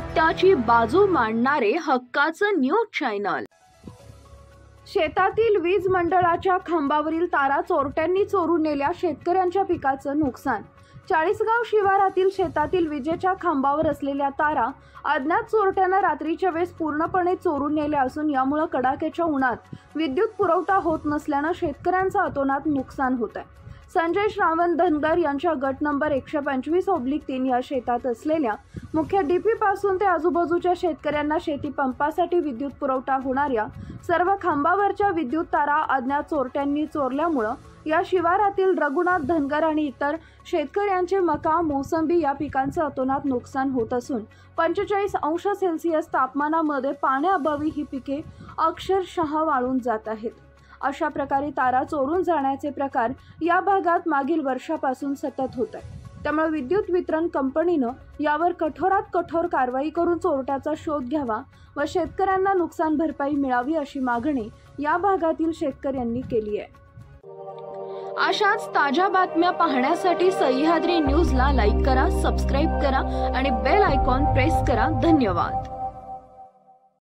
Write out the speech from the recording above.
सत्याची बाजू मांडणारे हक्काचं न्यूज चॅनल। शेतातील वीज मंडळाच्या खांबावरील तारा चोरट्यांनी चोरून नेल्या, शेतकऱ्यांच्या पिकाचं नुकसान। चाळीसगाव शिवारातील शेतातील विजेच्या खांबावर असलेल्या तारा अज्ञात चोरट्यांना रात्रीच्या वेळेस पूर्णपणे चोरून नेल्या असून यामुळे कडाक्याच्या उन्हात विद्युत पुरवठा होत नसल्याने शेतकऱ्यांचं अतोनात नुकसान होत आहे। संजय श्रावण धनगर यांच्या गट नंबर 125/3 या शेतात असलेल्या मुख्य डीपी पासून ते आजूबाजूच्या शेतकऱ्यांना शेती पंपासाठी विद्युत पुरवठा होणाऱ्या सर्व खांबावरच्या विद्युत तारा अज्ञात चोरट्यांनी चोरल्यामुळे या शिवारातील रघुनाथ धनगर आणि इतर शेतकऱ्यांचे मका, मोसंबी या पिकांचं अतोनात नुकसान होत असून 45°C तापमानामध्ये पाण्याअभावी ही पिके अक्षरशः वाळून जात आहेत। अशा प्रकारे तारा चोरून जाण्याचे प्रकार या भागात मागील वर्षापासून सतत होत आहे। त्यामुळे विद्युत वितरण कंपनीनं यावर कठोरात कठोर कारवाई करून चोरट्याचा शोध घ्यावा व शेतकऱ्यांना नुकसान भरपाई मिळावी अशी मागणी या भागातील शेतकऱ्यांनी केली आहे। अशाच ताज्या बातम्या पाहण्यासाठी सह्याद्री न्यूजला लाईक करा, सबस्क्राईब करा आणि बेल आयकॉन प्रेस करा। धन्यवाद।